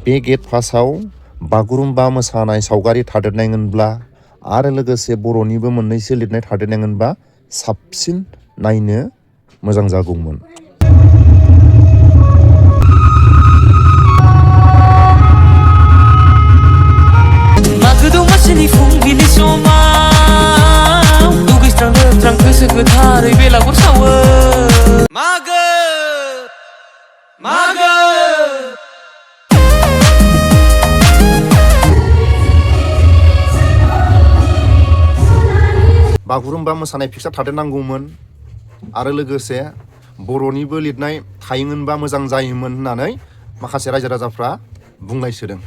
बे गेट पासआव बागुरुम्बा मोसानाय सावगारि थादेरनायमोनब्ला आरो लोगोसे बर'निबो मोननैसो लिरनाय थादेरनायमोनबा साबसिन नायनो मोजां जागौमोन। मागो दमासिनि फुंबिलि समाव दुगैस्रां लोबस्रां गोसो गोथारै बेलागुर सावो। मागो मागो बागुरुम्बा मोसानाय पिक्सार थादेरनांगौमोन आरो लोगोसे बर'निबो लिरनाय थायोमोनबा मोजां जायोमोन होननानै माखासे रायजो राजाफ्रा बुंलायसोदों।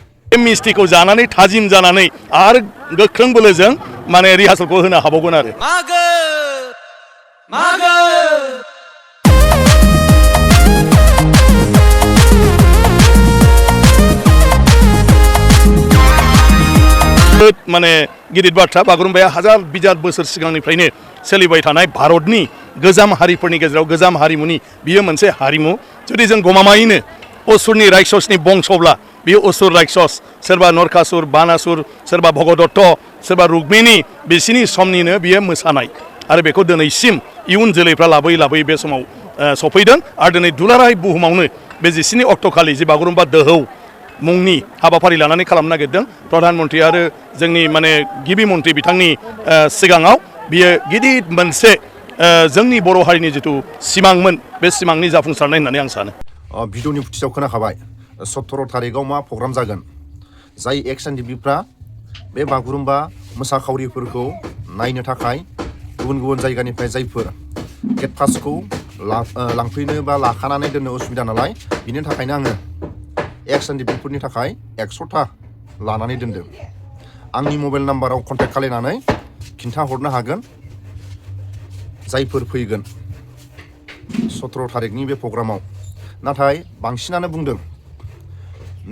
मिस्टिखौ जानानै थाजिम जानानै आरो गोख्रों बोलोजों माने रिहार्सेलखौ होनो हाबावगोन आरो। मागो मागो माने गिदिर बाथ्रा बागुरुम्बाया हाजार बिजार बोसोर सिगांनिफ्रायनो सोलिबाय थानाय भारतनि गोजाम हारिफोरनि गेजेराव गोजाम हारिमुनि बियो मोनसे हारिमु। जुदि जों गमामायैनो असुरनि रायक्षसनि बंशब्ला बियो असुर रायक्षस, सोरबा नरकासुर, बानासुर, सोरबा भगदत्त, सोरबा रुक्मिणी, बिसिनि समनिनो बियो मोसानाय आरो बेखौ दिनैसिम इयुन जोलैफ्रा लाबोयै लाबोयै बे समाव सफैदों आरो दिनै दुलाराय बुहुमावनो बे 19 अक्ट'खालि जे बागुरुम्बा दोहौ मुंनि हाबाफारि लानानै खालामनो नागिरदों प्रधान मन्त्रि आरो जोंनि माने गिबि मन्त्रि बिथांनि सिगाङाव बियो गिदिर मोनसे जोंनि बर' हारिनि जिथु सिमांमोन बे सिमांनि जाफुंसारनाय होननानै आं सानो। भिडिअनि फुटेजाव खोनाखाबाय 17 थारिखआव मा प्रग्राम जागोन। जाय EX NDFBफ्रा बे बागुरुम्बा मोसाखावरिफोरखौ नायनो थाखाय गुबुन गुबुन जायगानिफ्राय जायफोर गेट पासखौ लांफैनो बा लाखानानै दोननो उसुबिदा नालाय बिनि थाखायनो आङो EX NDFBफोरनि थाखाय 100टा लानानै दोनदों। आंनि मबाइल नाम्बाराव कन्टेक्ट खालायनानै खिन्थाहरनो हागोन जायफोर फैगोन 17 थारिखनि बे प्रग्रामाव। नाथाय बांसिनानो बुंदों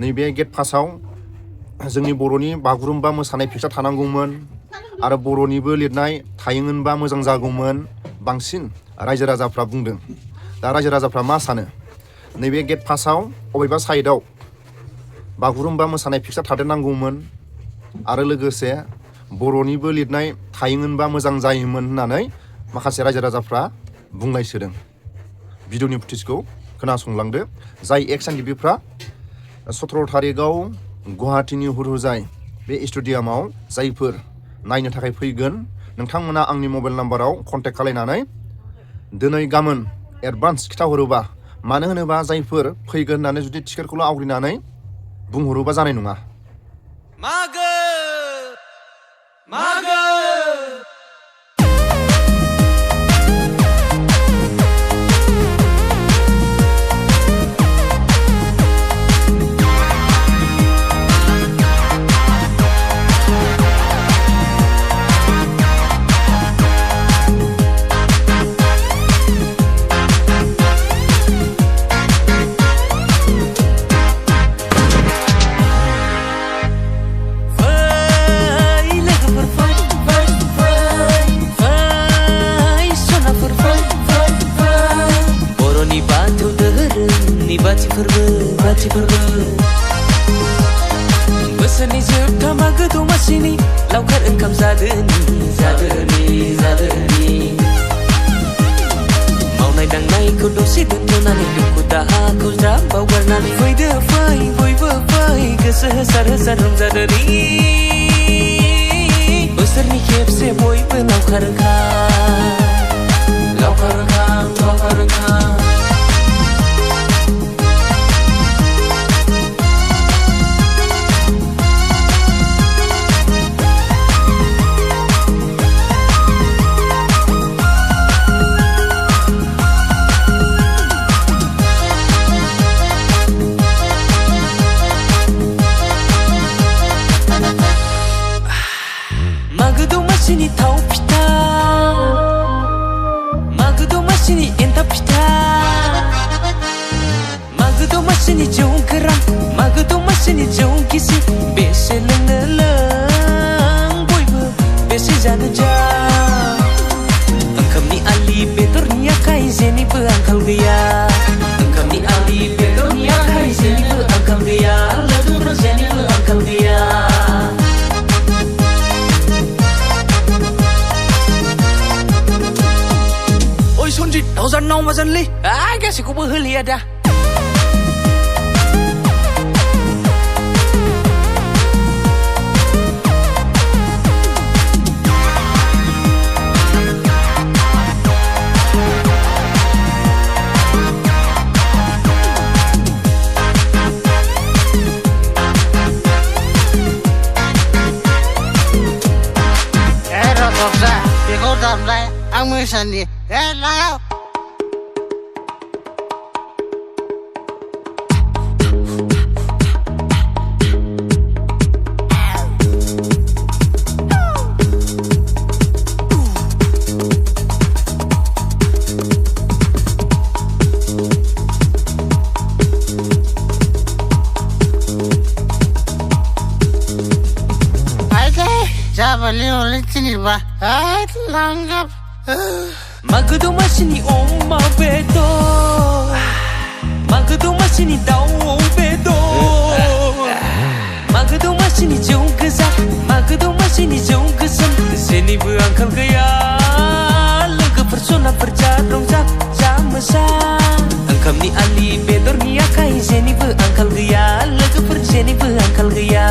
नैबे गेट पासआव जोंनि बर'नि बागुरुम्बा मोसानाय पिक्सार थानांगौमोन आरो बर'निबो लिरनाय थायोमोनबा मोजां जागौमोन बांसिन रायजो राजाफ्रा बुंदों। दा रायजो राजाफ्रा मा सानो? नैबे गेट पासआव अबेबा साइडआव बागुरुम्बा मोसानाय पिक्सार थादेरनांगौमोन आरो लोगोसे बर'निबो लिरनाय थायोमोनबा मोजां जायोमोन होननानै माखासे रायजो राजाफ्रा बुंलायसोदों। भिडिअनि फुटेजखौ खोनासंलांदो। जाय EX NDFBफ्रा 17 थारिखआव गुवाहाटीनि हुरुजाय बे स्टेडियामाव जायफोर नायनो थाखाय फैगोन नोंथांमोना आंनि मबाइल नाम्बाराव कन्टेक्ट खालायनानै दिनै गाबोन एडभान्स खिथाहरोबा, मानो होनोबा जायफोर फैगोन होननानै जुदि टिकेटखौल' आवग्रिनानै बुंहरोबा जानाय नङा। मागो मागो बाथि फोरबो बोसोरनि जोबथा मागो दमासिनि लावखार ओंखाम जादोनि मावनाय दांनायखौ दसे दोनथ'नानै दुखु दाहाखौ ज्राब बावगारनानै फैदो फै बयबो फै गोसो होसार होसार रंजादोनि बोसोरनि खेबसे बयबो लावखार ओंखाम मागो दमासिनि थाव फिथा, मागो दमासिनि एन्थाब फिथा, रावखौबो होलिया दा Beखौ दामलाय आं मोसानि लाव जाबालि हले चिनिबा लांगाब मागो दमासिनि अमा बेदर मागो दमासिनि दाउ बेदर मागो दमासिनि जौ गोजा मागो दमासिनि जौ गोसोम जेनिबो आंखाल गैया लोगोफोर सनाफोर जा रंजा जा मोसा ओंखामनि आलि बेदरनि आखाइ जेनिबो आंखाल गैया लोगोफोर जेनिबो आंखाल गैया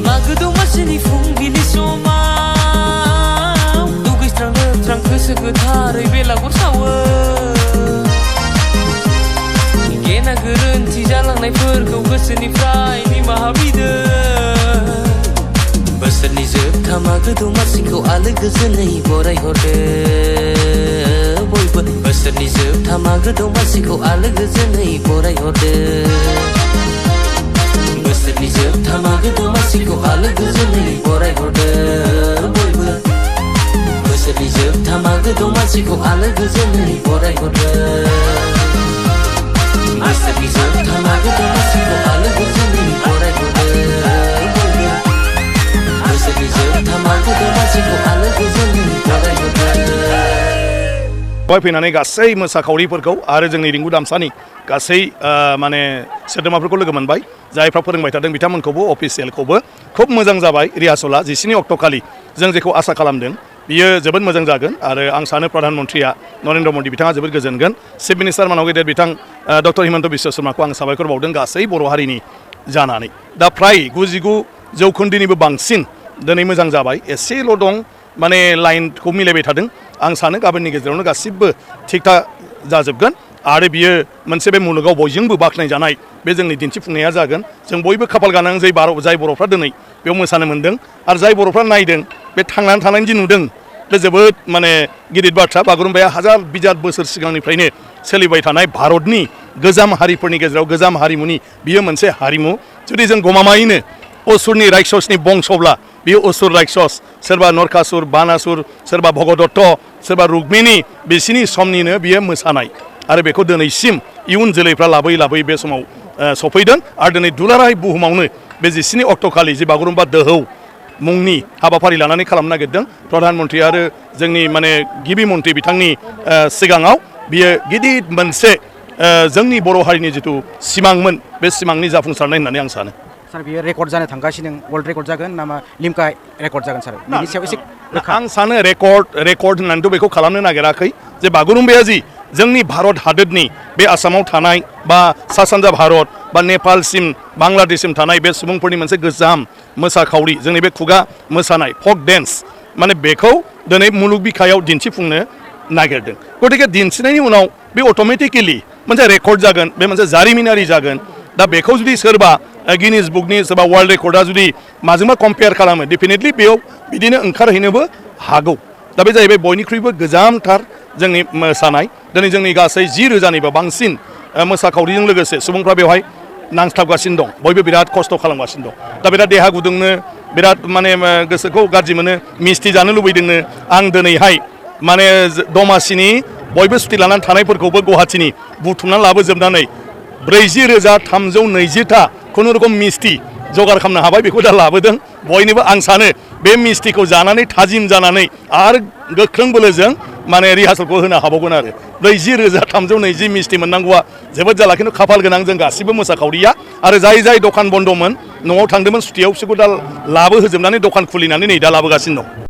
मागो दमासिनि फुंबिलि समाव दुगैस्रां लोबस्रां गोसो गोथारै बेलागुर सावो गेना गोरोन्थि जालांनायफोरखौ गोसोनिफ्राय निमाहा बिदो बोसोरनि जोबथा मागो दमासिखौ आलो गोजोनै बरायहरदो बयबो बोसोरनि जोबथा मागो दमासिखौ आलो गोजोनै बरायहरदो बोसोरनि जोबथा मागो दमासिखौ आलो गोजोनै बरायहरदो बयबो बोसोरनि जोबथा मागो दमासिखौ आलो गोजोनै बरायहरदो बोसोरनि जोबथा मागो दमासिखौ आलो गोजोनै बरायहरदो बयबो बोसोरनि जोबथा मागो दमासिखौ आलो गोजोनै बरायहरदो बेवहाय फैनानै गासै मोसाखावरिफोरखौ आरो जोंनि रिंगु दामसानि गासै माने सोद्रोमाफोरखौ लोगो मोनबाय जायफ्रा फोरोंबाय थादों बिथांमोनखौबो अफिसियेलखौबो खुब मोजां जाबाय रिहार्सला 19 अक्ट'खालि जों जेखौ आसा खालामदों बियो जोबोद मोजां जागोन आरो आं सानो प्रधान मन्त्रिया नरेन्द्र मदि बिथाङा जोबोद गोजोनगोन चिफ मिनिस्टार मानाव गेदेर बिथां डक्टर हिमन्त बिश्व शर्माखौ आं साबायखर बावदों गासै बर' हारिनि जानानै दा फ्राय 99% बांसिन दिनै मोजां जाबाय एसेल' दं माने लाइनखौ मिलायबाय थादों आं सानो गाबोननि गेजेरावनो गासिबो थिग थाक जाजोबगोन आरो बियो मोनसे बे मुलुगाव बयजोंबो बाख्नायजानाय बे जोंनि दिन्थिफुंनाया जागोन जों बयबो खाफाल गोनां जाय बर'फ्रा दिनै बेयाव मोसानो मोन्दों आरो जाय बर'फ्रा नायदों बे थांनानै थानायनि जि नुदों बे जोबोद माने गिदिर बाथ्रा बागुरुम्बाया हाजार बिजार बोसोर सिगांनिफ्रायनो सोलिबाय थानाय भारतनि गोजाम हारिफोरनि गेजेराव गोजाम हारिमुनि बियो मोनसे हारिमु जुदि जों गमामायैनो असुरनि रायक्षसनि बंशब्ला बियो असुर रायक्षस सोरबा नरकासुर बानासुर सोरबा भगदत्त सोरबा रुक्मिणी बिसिनि समनिनो बियो मोसानाय आरो बेखौ दिनैसिम इयुन जोलैफ्रा लाबोयै लाबोयै बे समाव सफैदों आरो दिनै दुलाराय बुहुमावनो बे 19 अक्ट'खालि जे बागुरुम्बा दोहौ मुंनि हाबाफारि लानानै खालामनो नागिरदों प्रधान मन्त्रि आरो जोंनि माने गिबि मन्त्रि बिथांनि सिगाङाव बियो गिदिर मोनसे जोंनि बर' हारिनि जिथु सिमांमोन बे सिमांनि जाफुंसारनाय होननानै आं सानो सार बियो रेकर्ड जानो थांगासिनो वर्ल्ड रेकर्ड जागोन नामा लिम्का रेकर्ड जागोन सार बिनि सायाव एसे आं सानो रेकर्ड होननानैथ' बेखौ खालामनो नागिराखै जे बागुरुम्बाया जि जोंनि भारत हादोरनि बे आसामाव थानाय बा सा सानजा भारत बा नेपालसिम बांलादेशसिम थानाय बे सुबुंफोरनि मोनसे गोजाम मोसाखावरि जोंनि बे खुगा मोसानाय फक डेन्स माने बेखौ दिनै मुलुग बिखायाव दिन्थिफुंनो नागिरदों गतिके दिन्थिनायनि उनाव बे अट'मेटिकेलि मोनसे रेकर्ड जागोन बे मोनसे जारिमिनारि जागोन दा बेखौ जुदि सोरबा गिनिज बुकनि सोरबा वर्ल्ड रेकर्डआ जुदि माजोंबा कम्पेयार खालामो डेफिनेटलि बेयाव बिदिनो ओंखारहैनोबो हागौ दा बे जाहैबाय बयनिख्रुइबो गोजामथार जोंनि मोसानाय दिनै जोंनि गासै 10,000निबो बांसिन मोसाखावरिजों लोगोसे सुबुंफ्रा बेवहाय नांथाबगासिनो दं बयबो बिराद खस्थ' खालामगासिनो दं दा बिराद देहा गुदुंनो बिराद माने गोसोखौ गाज्रि मोनो मिस्टि जानो लुबैदोंनो आं दिनैहाय माने दमासिनि बयबो सुथि लानानै थानायफोरखौबो गुवाहाटीनि बुथुमनानै लाबोजोबनानै 40,320टा खुनुरुखुम मिस्टि जगार खालामनो हाबाय बेखौ दा लाबोदों बयनोबो आं सानो बे मिस्टिखौ जानानै थाजिम जानानै आरो गोख्रों बोलोजों माने रिहार्सेलखौ होनो हाबावगोन आरो 40,320 मिस्टि मोननांगौआ जोबोद जाला खिन्थु खाफाल गोनां जों गासिबो मोसाखावरिया आरो जाय दखान बन्द'मोन न'आव थांदोंमोन सुटियाव बिसोरखौ दा लाबोहोजोबनानै दखान खुलिनानै नै दा लाबोगासिनो दं